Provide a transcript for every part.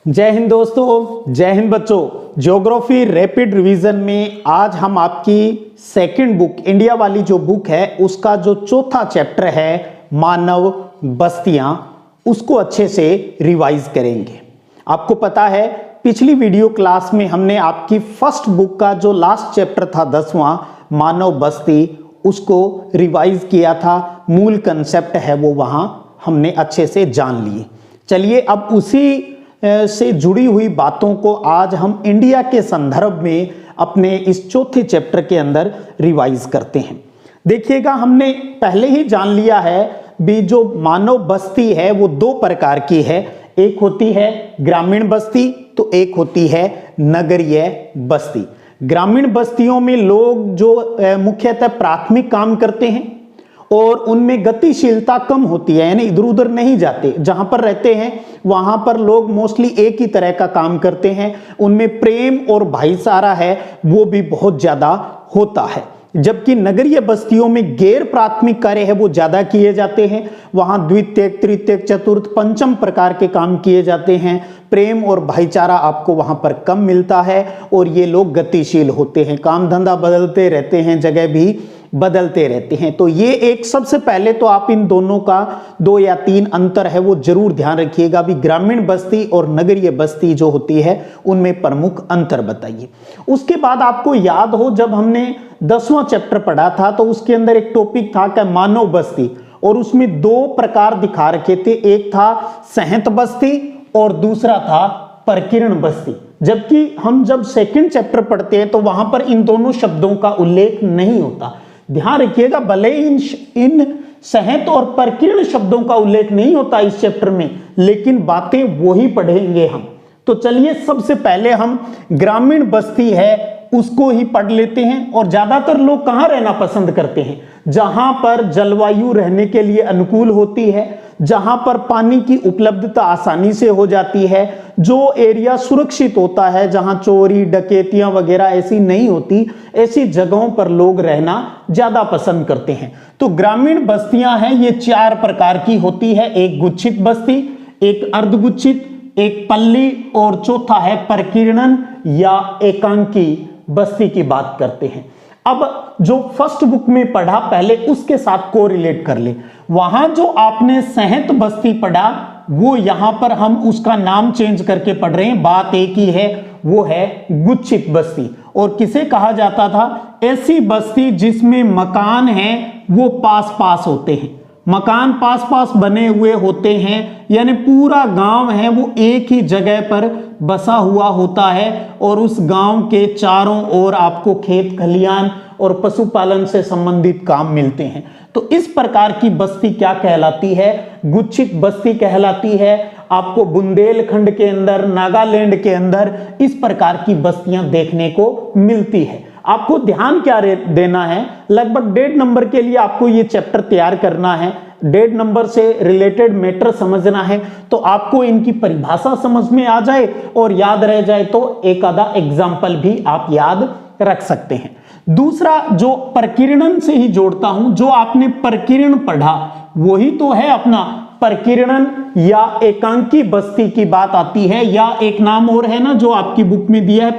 जय हिंद दोस्तों, जय हिंद बच्चों। ज्योग्राफी रैपिड रिवीजन में आज हम आपकी सेकंड बुक इंडिया वाली जो बुक है उसका जो चौथा चैप्टर है मानव बस्तियां, उसको अच्छे से रिवाइज करेंगे। आपको पता है पिछली वीडियो क्लास में हमने आपकी फर्स्ट बुक का जो लास्ट चैप्टर था 10वां मानव बस्ती, उसको रिवाइज किया था। मूल कंसेप्ट है वो वहां हमने अच्छे से जान लिए। चलिए अब उसी से जुड़ी हुई बातों को आज हम इंडिया के संदर्भ में अपने इस चौथे चैप्टर के अंदर रिवाइज करते हैं। देखिएगा, हमने पहले ही जान लिया है भी जो मानव बस्ती है वो दो प्रकार की है। एक होती है ग्रामीण बस्ती तो एक होती है नगरीय बस्ती। ग्रामीण बस्तियों में लोग जो मुख्यतः प्राथमिक काम करते हैं और उनमें गतिशीलता कम होती है, यानी इधर उधर नहीं जाते। जहां पर रहते हैं वहां पर लोग मोस्टली एक ही तरह का काम करते हैं। उनमें प्रेम और भाईचारा है वो भी बहुत ज्यादा होता है। जबकि नगरीय बस्तियों में गैर प्राथमिक कार्य है वो ज्यादा किए जाते हैं। वहां द्वितीयक, तृतीयक, चतुर्थ, पंचम प्रकार के काम किए जाते हैं। प्रेम और भाईचारा आपको वहां पर कम मिलता है और ये लोग गतिशील होते हैं। काम धंधा बदलते रहते हैं, जगह भी बदलते रहते हैं। तो ये एक सबसे पहले तो आप इन दोनों का 2 या 3 अंतर है वो जरूर ध्यान रखिएगा भी ग्रामीण बस्ती और नगरीय बस्ती जो होती है उनमें प्रमुख अंतर बताइए। उसके बाद आपको याद हो जब हमने 10वां चैप्टर पढ़ा था तो उसके अंदर एक टॉपिक था कि मानव बस्ती, और उसमें 2 प्रकार दिखा रखे थे। एक था सहंत बस्ती और दूसरा था प्रकीर्ण बस्ती। जबकि हम जब सेकंड चैप्टर पढ़ते हैं तो वहां पर इन दोनों शब्दों का उल्लेख नहीं होता। ध्यान रखिएगा, भले इन सहंत और प्रकीर्ण शब्दों का उल्लेख नहीं होता इस चैप्टर में, लेकिन बातें वही पढ़ेंगे हम। तो चलिए सबसे पहले हम ग्रामीण बस्ती है उसको ही पढ़ लेते हैं। और ज्यादातर लोग कहां रहना पसंद करते हैं? जहां पर जलवायु रहने के लिए अनुकूल होती है, जहां पर पानी की उपलब्धता आसानी से हो जाती है, जो एरिया सुरक्षित होता है, जहां चोरी डकैतियां वगैरह ऐसी नहीं होती, ऐसी जगहों पर लोग रहना ज्यादा पसंद करते हैं। तो ग्रामीण बस्तियां हैं ये 4 प्रकार की होती है। एक गुच्छित बस्ती, एक अर्धगुच्छित, एक पल्ली और चौथा है प्रकीर्णन या एकांकी बस्ती की बात करते हैं। अब जो फर्स्ट बुक में पढ़ा पहले उसके साथ कोरिलेट कर ले। वहां जो आपने सहंत बस्ती पढ़ा वो यहां पर हम उसका नाम चेंज करके पढ़ रहे हैं। बात एक ही है, वो है गुच्छित बस्ती। और किसे कहा जाता था? ऐसी बस्ती जिसमें मकान है वो पास पास होते हैं। मकान पास पास बने हुए होते हैं, यानी पूरा गांव है वो एक ही जगह पर बसा हुआ होता है और उस गांव के चारों ओर आपको खेत खलियान और पशुपालन से संबंधित काम मिलते हैं। तो इस प्रकार की बस्ती क्या कहलाती है? गुच्छित बस्ती कहलाती है। आपको बुंदेलखंड के अंदर, नागालैंड के अंदर इस प्रकार की बस्तियां देखने को मिलती है। आपको ध्यान क्या देना है, लगभग 1.5 नंबर के लिए आपको ये चैप्टर तैयार करना है। 1.5 नंबर से रिलेटेड मैटर समझना है तो आपको इनकी परिभाषा समझ में आ जाए और याद रह जाए तो एक आधा एग्जाम्पल भी आप याद रख सकते हैं। दूसरा जो प्रकीर्णन से ही जोड़ता हूं, जो आपने प्रकीर्ण पढ़ा वही तो है अपना प्रकीर्णन या एकांकी बस्ती की बात आती है। या एक नाम और है ना जो आपकी बुक में दिया है,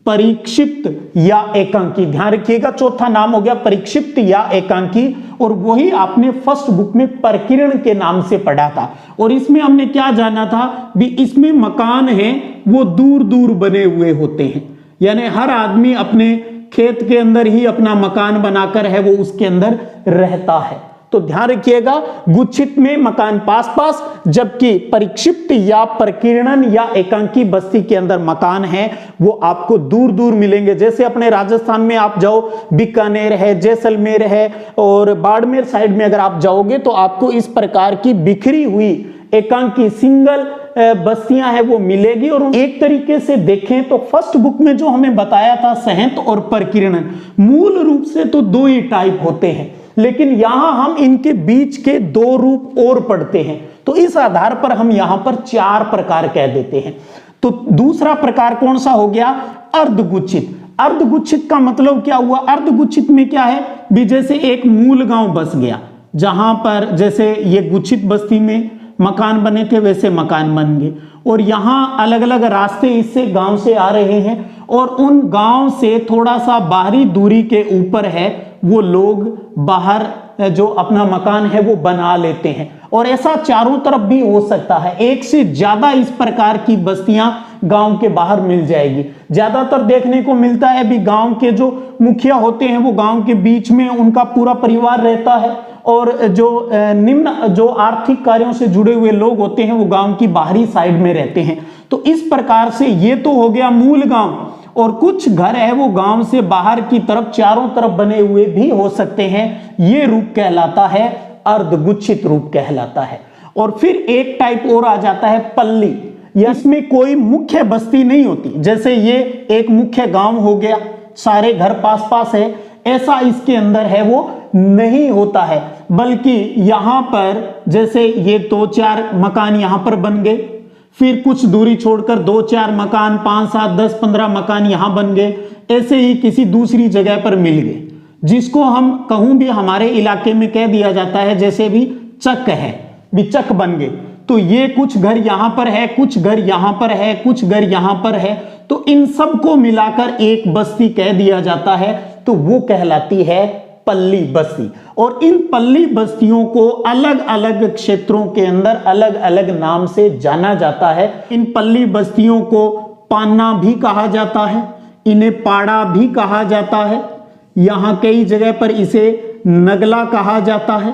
परीक्षिप्त या एकांकी। ध्यान रखिएगा, चौथा नाम हो गया परीक्षिप्त या एकांकी, और वही आपने फर्स्ट बुक में प्रकीर्ण के नाम से पढ़ा था। और इसमें हमने क्या जाना था भी, इसमें मकान है वो दूर दूर बने हुए होते हैं, यानी हर आदमी अपने खेत के अंदर ही अपना मकान बनाकर है वो उसके अंदर रहता है। तो ध्यान रखिएगा, गुच्छित में मकान पास पास, जबकि परिक्षिप्त या प्रकीर्णन या एकांकी बस्ती के अंदर मकान है वो आपको दूर दूर मिलेंगे। जैसे अपने राजस्थान में आप जाओ, बीकानेर है, जैसलमेर है और बाड़मेर साइड में अगर आप जाओगे तो आपको इस प्रकार की बिखरी हुई एकांकी सिंगल बस्तियां है वो मिलेगी। और एक तरीके से देखें तो फर्स्ट बुक में जो हमें बताया था सहंत और प्रकीर्णन, मूल रूप से तो 2 ही टाइप होते हैं, लेकिन यहां हम इनके बीच के 2 रूप और पढ़ते हैं। तो इस आधार पर हम यहां पर 4 प्रकार कह देते हैं। तो दूसरा प्रकार कौन सा हो गया? अर्धगुच्छित। अर्धगुच्छित का मतलब क्या हुआ? अर्धगुच्छित में क्या है भी, जैसे एक मूल गांव बस गया, जहां पर जैसे ये गुच्छित बस्ती में मकान बने थे वैसे मकान बन गए, और यहाँ अलग अलग रास्ते इससे गांव से आ रहे हैं, और उन गांव से थोड़ा सा बाहरी दूरी के ऊपर है वो लोग बाहर जो अपना मकान है वो बना लेते हैं। और ऐसा चारों तरफ भी हो सकता है, एक से ज्यादा इस प्रकार की बस्तियां गांव के बाहर मिल जाएगी। ज्यादातर देखने को मिलता है भी गांव के जो मुखिया होते हैं वो गांव के बीच में उनका पूरा परिवार रहता है, और जो निम्न जो आर्थिक कार्यों से जुड़े हुए लोग होते हैं वो गांव की बाहरी साइड में रहते हैं। तो इस प्रकार से ये तो हो गया मूल गांव, और कुछ घर है वो गांव से बाहर की तरफ चारों तरफ बने हुए भी हो सकते हैं। ये रूप कहलाता है अर्धगुच्छित रूप कहलाता है। और फिर एक टाइप और आ जाता है पल्ली, इसमें कोई मुख्य बस्ती नहीं होती। जैसे ये एक मुख्य गांव हो गया, सारे घर पास पास है, ऐसा इसके अंदर है वो नहीं होता है, बल्कि यहां पर जैसे ये 2-4 मकान यहां पर बन गए, फिर कुछ दूरी छोड़कर 2-4 मकान, 5, 7, 10, 15 मकान यहां बन गए, ऐसे ही किसी दूसरी जगह पर मिल गए, जिसको हम कहूं भी हमारे इलाके में कह दिया जाता है जैसे भी चक है, भी चक बन गए। तो ये कुछ घर यहां पर है, कुछ घर यहां पर है, कुछ घर यहां पर है, तो इन सबको मिलाकर एक बस्ती कह दिया जाता है, तो वो कहलाती है पल्ली बस्ती। और इन पल्ली बस्तियों को अलग अलग क्षेत्रों के अंदर अलग अलग नाम से जाना जाता है। इन पल्ली बस्तियों को पान्ना भी कहा जाता है, इन्हें पाड़ा भी कहा जाता है, यहां कई जगह पर इसे नगला कहा जाता है,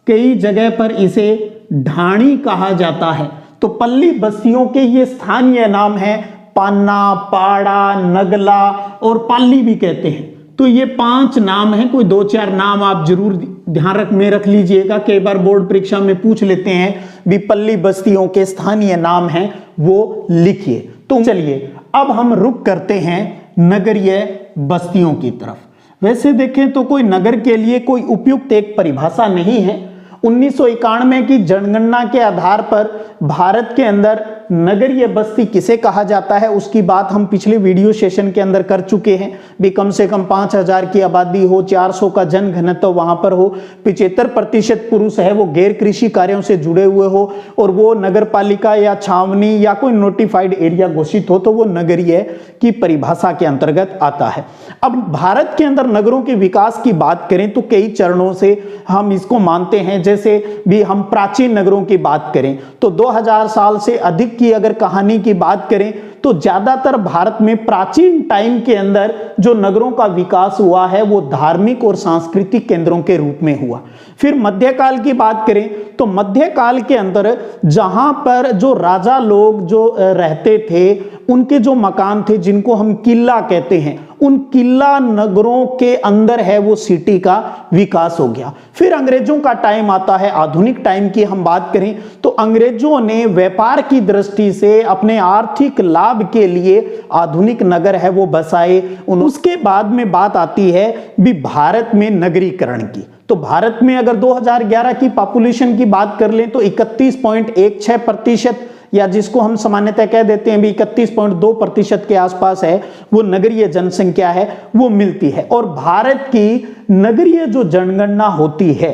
कई जगह पर इसे ढाणी कहा जाता है। तो पल्ली बस्तियों के ये स्थानीय नाम है पान्ना, पाड़ा, नगला और पाली भी कहते हैं। तो ये 5 नाम हैं, कोई 2-4 नाम आप जरूर ध्यान में रख लीजिएगा, कई बार बोर्ड परीक्षा में पूछ लेते हैं भी पल्ली बस्तियों के स्थानीय नाम हैं वो लिखिए। तो चलिए अब हम रुक करते हैं नगरीय बस्तियों की तरफ। वैसे देखें तो कोई नगर के लिए कोई उपयुक्त एक परिभाषा नहीं है। 1991 की जनगणना के आधार पर भारत के अंदर नगरीय बस्ती किसे कहा जाता है उसकी बात हम पिछले वीडियो सेशन के अंदर कर चुके हैं। भी कम से कम 5000 की आबादी हो, 400 का जन घनत्व वहां पर हो, 75% पुरुष है वो गैर कृषि कार्यों से जुड़े हुए हो, और वो नगर पालिका या छावनी या कोई नोटिफाइड एरिया घोषित हो, तो वो नगरीय की परिभाषा के अंतर्गत आता है। अब भारत के अंदर नगरों के विकास की बात करें तो कई चरणों से हम इसको मानते हैं। जैसे भी हम प्राचीन नगरों की बात करें तो 2000 साल से अधिक की अगर कहानी की बात करें तो ज्यादातर भारत में प्राचीन टाइम के अंदर जो नगरों का विकास हुआ है वो धार्मिक और सांस्कृतिक केंद्रों के रूप में हुआ। फिर मध्यकाल की बात करें तो मध्यकाल के अंदर जहां पर जो राजा लोग जो रहते थे उनके जो मकान थे जिनको हम किला कहते हैं, उन किला नगरों के अंदर है वो सिटी का विकास हो गया। फिर अंग्रेजों का टाइम आता है, आधुनिक टाइम की हम बात करें तो अंग्रेजों ने व्यापार की दृष्टि से अपने आर्थिक लाभ के लिए आधुनिक नगर है वो बसाए। उसके बाद में बात आती है भी भारत में नगरीकरण की। तो भारत में अगर 2011 की पॉपुलेशन की बात कर लें तो 31.16% या जिसको हम सामान्यतः कह देते हैं भी 31.2% के आसपास है वो नगरीय जनसंख्या है वो मिलती है। और भारत की नगरीय जो जनगणना होती है,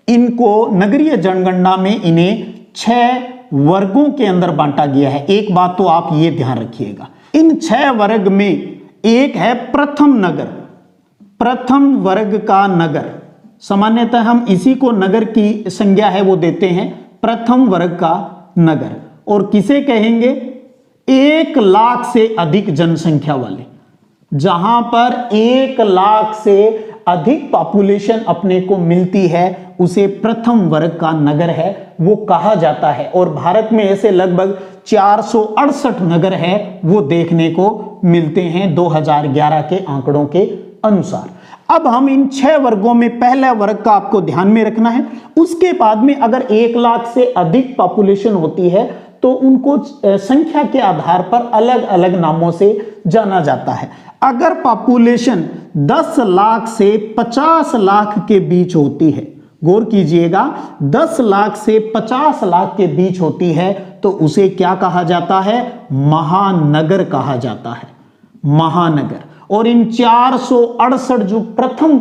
इनको नगरीय जनगणना में इन्हें 6 वर्गों के अंदर बांटा गया है। एक बात तो आप ये ध्यान रखिएगा, इन 6 वर्ग में एक है प्रथम नगर, प्रथम वर्ग का नगर। सामान्यतः हम इसी को नगर की संज्ञा है वो देते हैं, प्रथम वर्ग का नगर। और किसे कहेंगे? 1 लाख से अधिक जनसंख्या वाले, जहां पर 1 लाख से अधिक पॉपुलेशन अपने को मिलती है उसे प्रथम वर्ग का नगर है वो कहा जाता है। और भारत में ऐसे लगभग 468 नगर है वो देखने को मिलते हैं 2011 के आंकड़ों के अनुसार। अब हम इन 6 वर्गों में पहला वर्ग का आपको ध्यान में रखना है। उसके बाद में अगर 1 लाख से अधिक पॉपुलेशन होती है तो उनको संख्या के आधार पर अलग अलग नामों से जाना जाता है। अगर पॉपुलेशन 10 लाख से 50 लाख के बीच होती है, गौर कीजिएगा, 10 लाख से 50 लाख के बीच होती है तो उसे क्या कहा जाता है? महानगर कहा जाता है, महानगर। और इन 468 जो प्रथम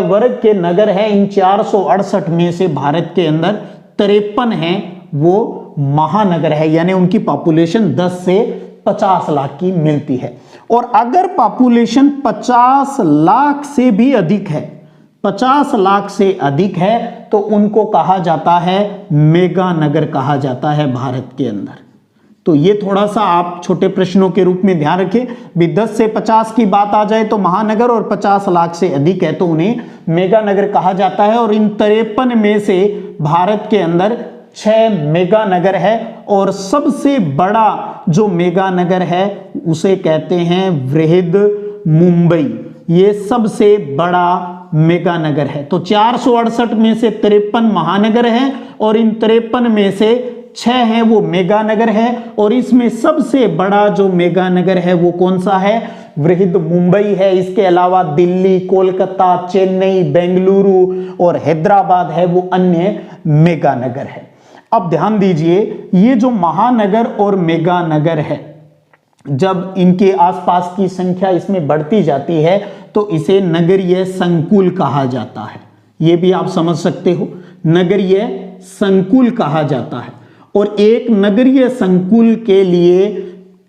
वर्ग के नगर है, इन 468 में से भारत के अंदर 53 हैं वो महानगर है, यानी उनकी पॉपुलेशन 10 से 50 लाख की मिलती है। और अगर पॉपुलेशन 50 लाख से भी अधिक है, 50 लाख से अधिक है, तो उनको कहा जाता है मेगा नगर कहा जाता है भारत के अंदर। तो ये थोड़ा सा आप छोटे प्रश्नों के रूप में ध्यान रखें भी 10 से 50 की बात आ जाए तो महानगर, और 50 लाख से अधिक है तो उन्हें मेगा नगर कहा जाता है। और इन 53 में से भारत के अंदर 6 मेगा नगर है, और सबसे बड़ा जो मेगा नगर है उसे कहते हैं वृहद मुंबई। ये सबसे बड़ा मेगा नगर है। तो 468 में से 53 महानगर हैं, और इन 53 में से 6 हैं वो मेगा नगर है। और इसमें सबसे बड़ा जो मेगा नगर है वो कौन सा है? वृहद मुंबई है। इसके अलावा दिल्ली, कोलकाता, चेन्नई, बेंगलुरु और हैदराबाद है वो अन्य मेगा नगर है। अब ध्यान दीजिए, ये जो महानगर और मेगा नगर है, जब इनके आसपास की संख्या इसमें बढ़ती जाती है तो इसे नगरीय संकुल कहा जाता है। ये भी आप समझ सकते हो, नगरीय संकुल कहा जाता है। और एक नगरीय संकुल के लिए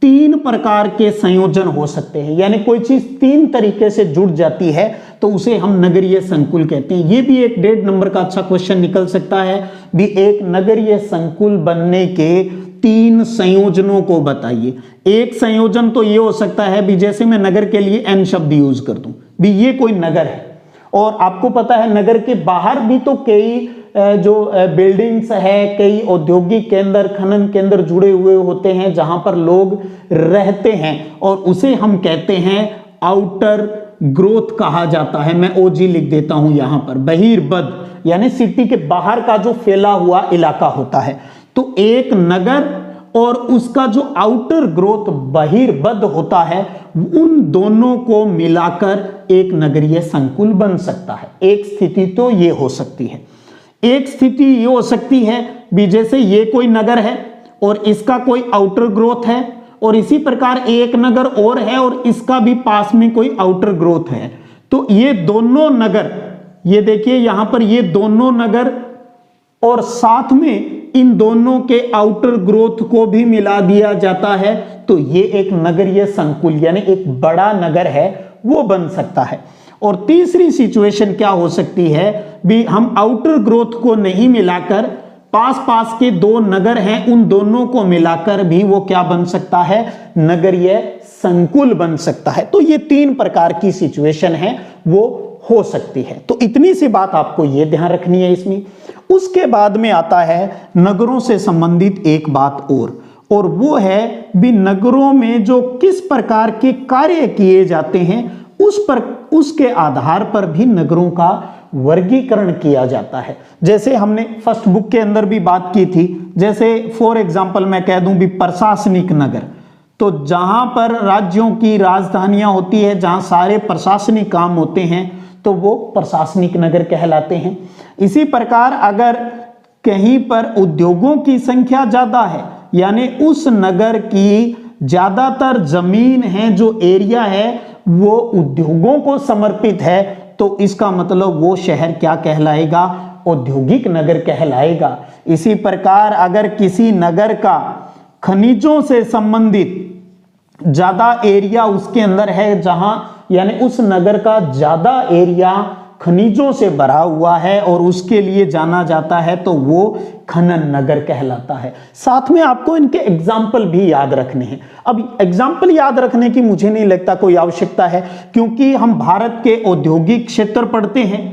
3 प्रकार के संयोजन हो सकते हैं, यानी कोई चीज 3 तरीके से जुड़ जाती है तो उसे हम नगरीय संकुल कहते हैं। ये भी एक 1.5 नंबर का अच्छा क्वेश्चन निकल सकता है भी, एक नगरीय संकुल बनने के 3 संयोजनों को बताइए। एक संयोजन तो ये हो सकता है भी, जैसे मैं नगर के लिए n शब्द यूज कर दूं भी, ये कोई नगर है। और आपको पता है नगर के बाहर भी तो कई जो बिल्डिंग्स है, कई औद्योगिक केंद्र, खनन केंद्र जुड़े हुए होते हैं जहां पर लोग रहते हैं, और उसे हम कहते हैं आउटर ग्रोथ कहा जाता है। मैं ओजी लिख देता हूं यहां पर, बहिर्बद, यानी सिटी के बाहर का जो फैला हुआ इलाका होता है। तो एक नगर और उसका जो आउटर ग्रोथ बहिर्बद होता है, उन दोनों को मिलाकर एक नगरीय संकुल बन सकता है। एक स्थिति तो ये हो सकती है। एक स्थिति ये हो सकती है भी, जैसे ये कोई नगर है और इसका कोई आउटर ग्रोथ है, और इसी प्रकार एक नगर और है और इसका भी पास में कोई आउटर ग्रोथ है। तो ये दोनों नगर, ये देखिए यहां पर ये दोनों नगर और साथ में इन दोनों के आउटर ग्रोथ को भी मिला दिया जाता है, तो ये एक नगरीय संकुल यानी एक बड़ा नगर है वो बन सकता है। और तीसरी सिचुएशन क्या हो सकती है भी, हम आउटर ग्रोथ को नहीं मिलाकर पास पास के 2 नगर हैं उन दोनों को मिलाकर भी वो क्या बन सकता है? नगरीय संकुल बन सकता है। तो ये 3 प्रकार की सिचुएशन है वो हो सकती है। तो इतनी सी बात आपको ये ध्यान रखनी है इसमें। उसके बाद में आता है नगरों से संबंधित एक बात और वो है भी, नगरों में जो किस प्रकार के कार्य किए जाते हैं उसके आधार पर भी नगरों का वर्गीकरण किया जाता है। जैसे हमने फर्स्ट बुक के अंदर भी बात की थी, जैसे फॉर एग्जांपल मैं कह दूं भी प्रशासनिक नगर, तो जहां पर राज्यों की राजधानियां होती है, जहां सारे प्रशासनिक काम होते हैं, तो वो प्रशासनिक नगर कहलाते हैं। इसी प्रकार अगर कहीं पर उद्योगों की संख्या ज्यादा है, यानी उस नगर की ज्यादातर जमीन है, जो एरिया है वो उद्योगों को समर्पित है, तो इसका मतलब वो शहर क्या कहलाएगा? औद्योगिक नगर कहलाएगा। इसी प्रकार अगर किसी नगर का खनिजों से संबंधित ज्यादा एरिया उसके अंदर है, जहां यानी उस नगर का ज्यादा एरिया खनिजों से भरा हुआ है और उसके लिए जाना जाता है, तो वो खनन नगर कहलाता है। साथ में आपको इनके एग्जाम्पल भी याद रखने हैं। अब एग्जाम्पल याद रखने की मुझे नहीं लगता कोई आवश्यकता है, क्योंकि हम भारत के औद्योगिक क्षेत्र पढ़ते हैं,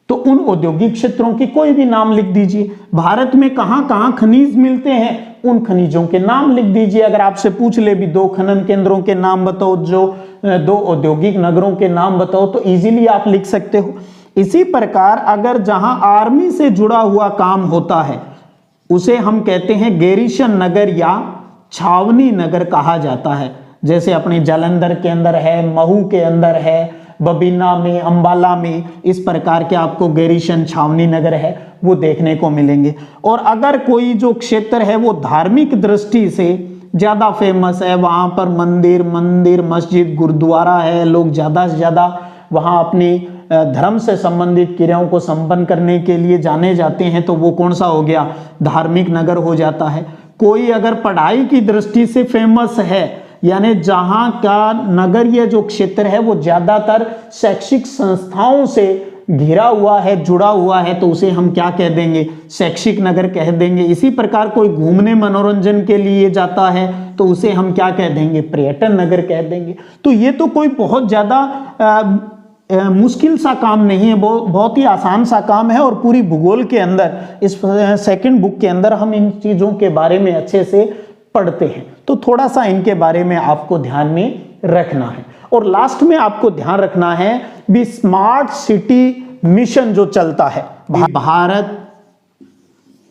तो उन औद्योगिक क्षेत्रों की कोई भी नाम लिख दीजिए। भारत में कहां कहां खनिज मिलते हैं उन खनिजों के नाम लिख दीजिए। अगर आपसे पूछ ले भी 2 खनन केंद्रों के नाम बताओ, जो 2 औद्योगिक नगरों के नाम बताओ, तो इजीली आप लिख सकते हो। इसी प्रकार अगर जहां आर्मी से जुड़ा हुआ काम होता है उसे हम कहते हैं गैरीशन नगर या छावनी नगर कहा जाता है। जैसे अपने जालंधर के अंदर है, महू के अंदर है, बबीना में, अंबाला में, इस प्रकार के आपको गैरीशन छावनी नगर है वो देखने को मिलेंगे। और अगर कोई जो क्षेत्र है वो धार्मिक दृष्टि से ज्यादा फेमस है, वहां पर मंदिर मस्जिद गुरुद्वारा है, लोग ज्यादा से ज्यादा वहाँ अपनी धर्म से संबंधित क्रियाओं को संपन्न करने के लिए जाने जाते हैं, तो वो कौन सा हो गया, धार्मिक नगर हो जाता है। कोई अगर पढ़ाई की दृष्टि से फेमस है, यानी जहां का नगरीय जो क्षेत्र है वो ज्यादातर शैक्षिक संस्थाओं से घिरा हुआ है, जुड़ा हुआ है, तो उसे हम क्या कह देंगे, शैक्षिक नगर कह देंगे। इसी प्रकार कोई घूमने मनोरंजन के लिए जाता है तो उसे हम क्या कह देंगे, पर्यटन नगर कह देंगे। तो ये तो कोई बहुत ज्यादा मुश्किल सा काम नहीं है, बहुत ही आसान सा काम है, और पूरी भूगोल के अंदर इस सेकंड बुक के अंदर हम इन चीजों के बारे में अच्छे से पढ़ते हैं। तो थोड़ा सा इनके बारे में आपको ध्यान में रखना है। और लास्ट में आपको ध्यान रखना है भी स्मार्ट सिटी मिशन जो चलता है भारत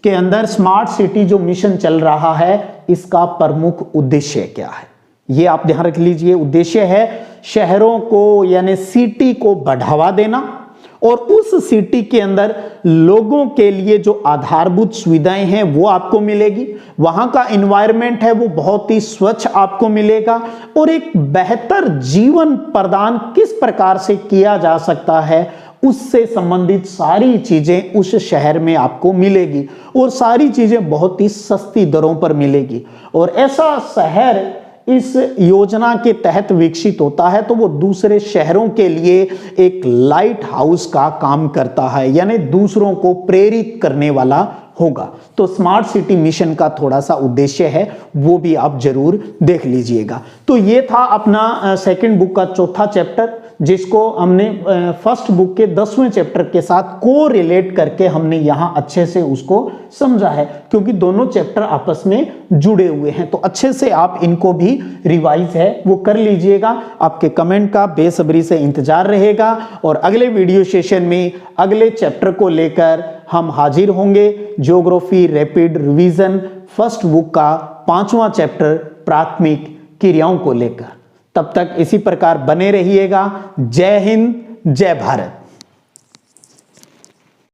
के अंदर, स्मार्ट सिटी जो मिशन चल रहा है, इसका प्रमुख उद्देश्य क्या है, ये आप ध्यान रख लीजिए। उद्देश्य है शहरों को यानी सिटी को बढ़ावा देना, और उस सिटी के अंदर लोगों के लिए जो आधारभूत सुविधाएं हैं वो आपको मिलेगी, वहां का एनवायरनमेंट है वो बहुत ही स्वच्छ आपको मिलेगा, और एक बेहतर जीवन प्रदान किस प्रकार से किया जा सकता है उससे संबंधित सारी चीजें उस शहर में आपको मिलेगी, और सारी चीजें बहुत ही सस्ती दरों पर मिलेगी। और ऐसा शहर इस योजना के तहत विकसित होता है तो वो दूसरे शहरों के लिए एक लाइट हाउस का काम करता है, यानी दूसरों को प्रेरित करने वाला होगा। तो स्मार्ट सिटी मिशन का थोड़ा सा उद्देश्य है, वो भी आप जरूर देख लीजिएगा। तो ये था अपना सेकंड बुक का चौथा चैप्टर, जिसको हमने फर्स्ट बुक के 10वें चैप्टर के साथ को रिलेट करके हमने यहां अच्छे से उसको समझा है, क्योंकि दोनों चैप्टर आपस में जुड़े हुए हैं। तो अच्छे से आप इनको भी रिवाइज है वो कर लीजिएगा। आपके कमेंट का बेसब्री से इंतजार रहेगा, और अगले वीडियो सेशन में अगले चैप्टर को लेकर हम हाजिर होंगे। Geography rapid revision first book का 5वां चैप्टर प्राथमिक क्रियाओं को लेकर। तब तक इसी प्रकार बने रहिएगा। जय हिंद, जय भारत।